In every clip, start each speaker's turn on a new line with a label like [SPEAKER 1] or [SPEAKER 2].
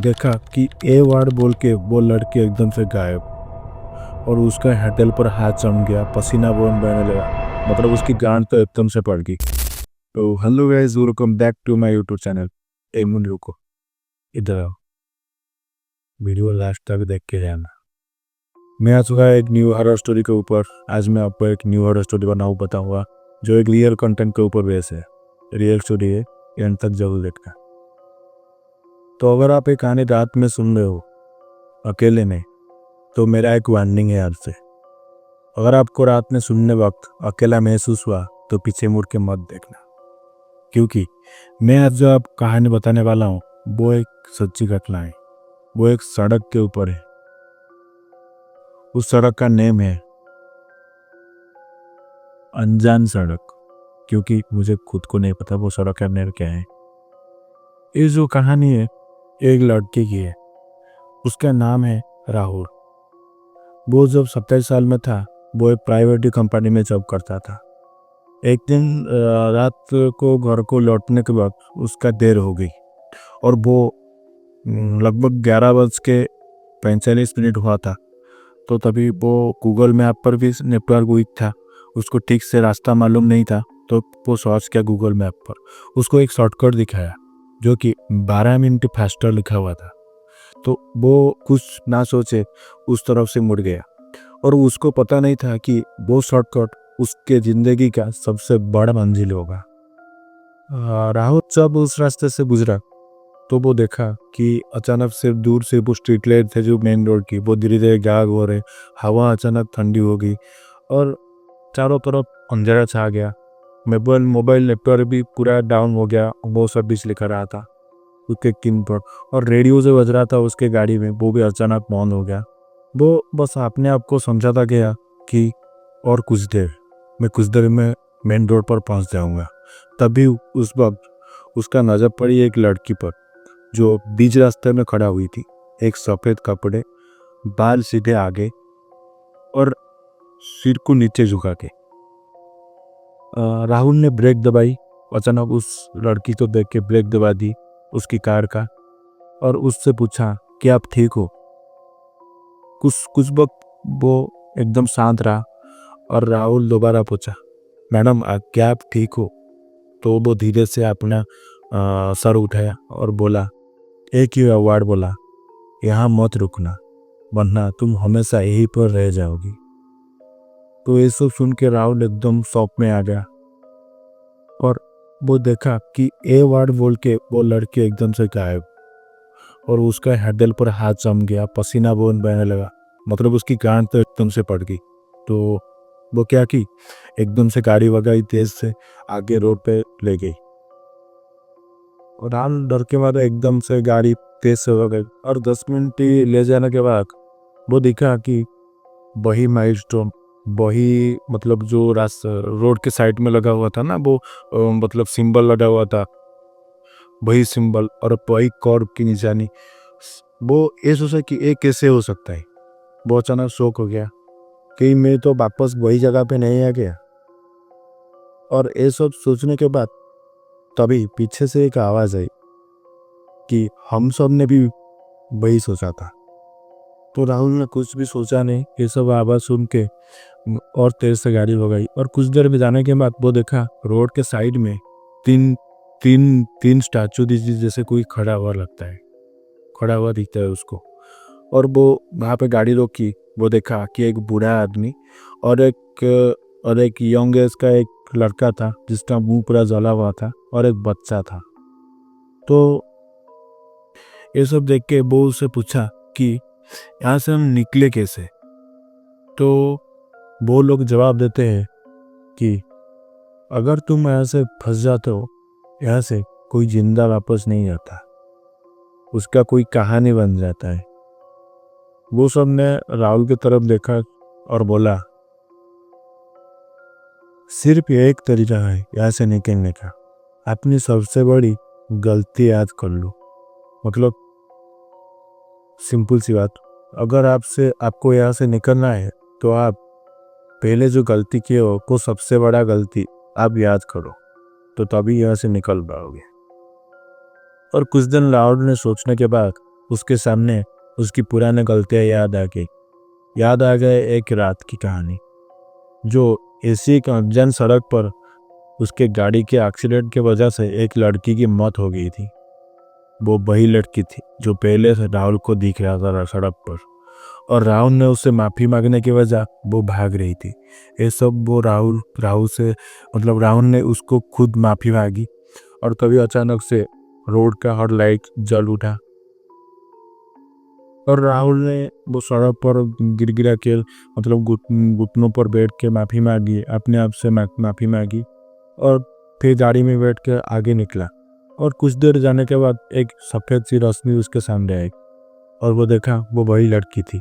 [SPEAKER 1] देखा कि a word बोल के वो लड़की एकदम से गायब और उसका हैंडल पर हाथ जम गया, पसीना बहुत बहने लगा। मतलब उसकी गांड तो एकदम से पड़ गई। तो hello guys, welcome back to my YouTube channel. एक मिनट रुको, इधर आओ, वीडियो लास्ट तक देख के जाना। मैं आ चुका है एक न्यू हॉरर स्टोरी के ऊपर। आज मैं आपको एक न्यू हॉरर स्टोरी बताऊंगा जो एक रियल कंटेंट के ऊपर बेस है। रियल स्टोरी है, एंड तक जरूर देखना। तो अगर आप एक कहानी रात में सुन रहे हो अकेले में, तो मेरा एक वार्निंग है आज से। अगर आपको रात में सुनने वक्त अकेला महसूस हुआ तो पीछे मुड़ के मत देखना, क्योंकि मैं आज जो आप कहानी बताने वाला हूँ वो एक सच्ची घटना है। वो एक सड़क के ऊपर है। उस सड़क का नेम है अनजान सड़क, क्योंकि मुझे खुद को नहीं पता वो सड़क का नेम क्या है। ये जो कहानी है एक लड़के की है। उसका नाम है राहुल। वो जब 27 साल में था, वो एक प्राइवेट कंपनी में जॉब करता था। एक दिन रात को घर को लौटने के बाद उसका देर हो गई और वो लगभग 11:45 हुआ था। तो तभी वो गूगल मैप पर भी नेटवर्क वीक था, उसको ठीक से रास्ता मालूम नहीं था। तो वो सर्च किया गूगल मैप पर, उसको एक शॉर्टकट दिखाया जो कि 12 मिनट फास्टर लिखा हुआ था। तो वो कुछ ना सोचे उस तरफ से मुड़ गया और उसको पता नहीं था कि वो शॉर्टकट उसके जिंदगी का सबसे बड़ा मंजिल होगा। राहुल जब उस रास्ते से गुजरा तो वो देखा कि अचानक से दूर से वो स्ट्रीट लाइट थे जो मेन रोड की, वो धीरे धीरे गायब हो रहे। हवा अचानक ठंडी हो गई और चारों तरफ अंधेरा छा गया। मोबाइल नेटवर्क भी पूरा डाउन हो गया। वो सब भी लिखा रहा था उसके किन पर, और रेडियो जो बज रहा था उसके गाड़ी में वो भी अचानक बंद हो गया। वो बस अपने आप को समझाता गया कि और कुछ देर में मेन रोड पर पहुंच जाऊंगा। तभी उस वक्त उसका नजर पड़ी एक लड़की पर जो बीच रास्ते में खड़ा हुई थी। एक सफेद कपड़े, बाल सीधे आगे और सिर को नीचे झुका के। राहुल ने ब्रेक दबाई। अचानक उस लड़की को देख के ब्रेक दबा दी उसकी कार का और उससे पूछा कि आप ठीक हो। कुछ वक्त वो एकदम शांत रहा और राहुल दोबारा पूछा, मैडम क्या आप ठीक हो? तो वो धीरे से अपना सर उठाया और बोला, एक ही वर्ड बोला, यहाँ मत रुकना वरना तुम हमेशा यहीं पर रह जाओगी। तो ये सब सुन के राहुल एकदम शॉक में आ गया और वो देखा कि ए वर्ड बोल के वो लड़की एकदम से गायब और उसका हैंडल पर हाथ जम गया, पसीना बहुत बहने लगा। मतलब उसकी गांड तो एकदम से पड़ गई। तो वो क्या की, एकदम से गाड़ी भगाई तेज से आगे रोड पे ले गई और राहुल डर के मारे एकदम से गाड़ी तेज से हो गई। और 10 मिनट ही ले जाने के बाद वो दिखा कि वही माइलस्टोन, वही मतलब जो रोड के साइड में लगा हुआ था ना, वो मतलब सिंबल लगा हुआ था, वही सिंबल और वही कर्व की निशानी। वो ये सोचा कि ये कैसे हो सकता है। वो अचानक शौक हो गया कि मैं तो वापस वही जगह पे नहीं आ गया। और ये सब सोचने के बाद तभी पीछे से एक आवाज आई कि हम सब ने भी वही सोचा था। तो राहुल ने कुछ भी सोचा नहीं, ये सब आवाज सुन के और तेज से गाड़ी भगाई और कुछ देर में जाने के बाद वो देखा रोड के साइड में तीन तीन तीन स्टैचू जैसे कोई खड़ा हुआ लगता है, खड़ा हुआ दिखता है उसको। और वो वहाँ पे गाड़ी रोकी। वो देखा कि एक बूढ़ा आदमी और एक यंग एज का एक लड़का था जिसका मुंह पूरा जला हुआ था और एक बच्चा था। तो ये सब देख के वो उससे पूछा कि यहाँ से हम निकले कैसे? तो वो लोग जवाब देते हैं कि अगर तुम यहाँ से फंस जाते हो, यहाँ से कोई जिंदा वापस नहीं आता, उसका कोई कहानी बन जाता है। वो सब ने राहुल की तरफ देखा और बोला, सिर्फ एक तरीका है यहाँ से निकलने का, अपनी सबसे बड़ी गलती याद कर लो। मतलब सिंपल सी बात, अगर आपको यहाँ से निकलना है तो आप पहले जो गलती किए हो वो सबसे बड़ा गलती आप याद करो, तो तभी यहाँ से निकल पाओगे। और कुछ दिन राहुल ने सोचने के बाद उसके सामने उसकी पुरानी गलतियां याद आ गए एक रात की कहानी, जो ऐसी एक अनजान सड़क पर उसके गाड़ी के एक्सीडेंट की वजह से एक लड़की की मौत हो गई थी। वो वही लड़की थी जो पहले से राहुल को दिख रहा था सड़क पर, और राहुल ने उससे माफ़ी मांगने की वजह वो भाग रही थी। ये सब वो राहुल से मतलब राहुल ने उसको खुद माफ़ी मांगी, और कभी अचानक से रोड का हर लाइट जल उठा और राहुल ने वो सड़क पर गिर गिरा के मतलब घुटनों पर बैठ के माफ़ी मांगी, अपने आप से माफ़ी मांगी, और फिर गाड़ी में बैठ के आगे निकला। और कुछ देर जाने के बाद एक सफ़ेद सी रोशनी उसके सामने आई, और वो देखा वो वही लड़की थी।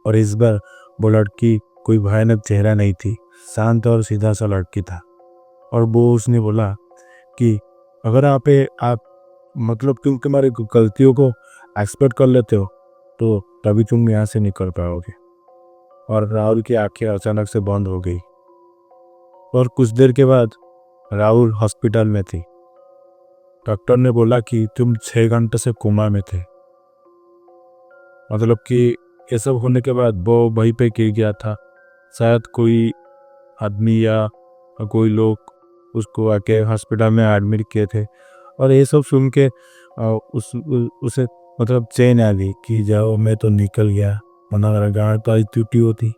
[SPEAKER 1] और इस बार वो लड़की कोई भयानक चेहरा नहीं थी, शांत और सीधा सा लड़की था। और वो उसने बोला कि अगर आप मतलब तुम तुम्हारी गलतियों को एक्सपेक्ट कर लेते हो तो तभी तुम यहाँ से निकल पाओगे। और राहुल की आंखें अचानक से बंद हो गई, और कुछ देर के बाद राहुल हॉस्पिटल में थी। डॉक्टर ने बोला कि तुम 6 घंटे से कोमा में थे। मतलब कि ये सब होने के बाद वो वहीं पे गिर गया था। शायद कोई आदमी या कोई लोग उसको आके हॉस्पिटल में एडमिट किए थे। और ये सब सुन के उसे मतलब चैन आ गई कि जाओ मैं तो निकल गया, वरना मेरा गांड तो आज टूटी होती।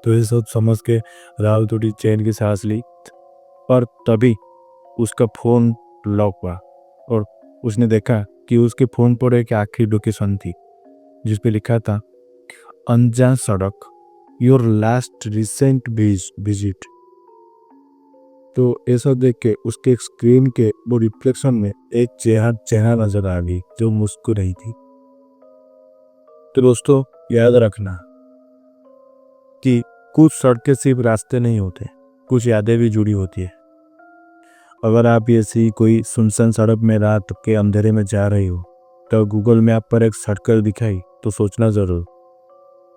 [SPEAKER 1] तो ये सब समझ के राहुल थोड़ी चैन की सांस ली, और तभी उसका फ़ोन लॉक हुआ, और उसने देखा कि उसके फ़ोन पर एक आखिरी लोकेशन थी जिस पे लिखा था अनजान सड़क, योर लास्ट रिसेंट विजिट। तो ऐसा देख के उसके स्क्रीन के वो रिफ्लेक्शन में एक चेहरा नजर आ गई जो मुस्कुरा रही थी। तो दोस्तों याद रखना कि कुछ सड़कें सिर्फ रास्ते नहीं होते, कुछ यादें भी जुड़ी होती है। अगर आप ऐसी कोई सुनसान सड़क में रात के अंधेरे में जा रही हो तो गूगल मैप पर एक सर्कल दिखाई तो सोचना ज़रूर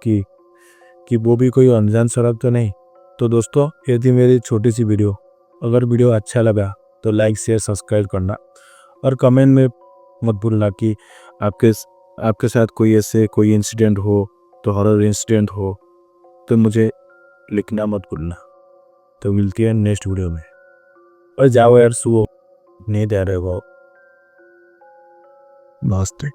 [SPEAKER 1] कि वो भी कोई अनजान सड़क तो नहीं। तो दोस्तों ये थी मेरी छोटी सी वीडियो। अगर वीडियो अच्छा लगा तो लाइक शेयर सब्सक्राइब करना, और कमेंट में मत भूलना कि आपके साथ कोई इंसिडेंट हो, तो हॉरर इंसिडेंट हो तो मुझे लिखना मत भूलना। तो मिलती है नेक्स्ट वीडियो में। और जाओ यार, सुओ, नींद आ रहे हो। नमस्ते।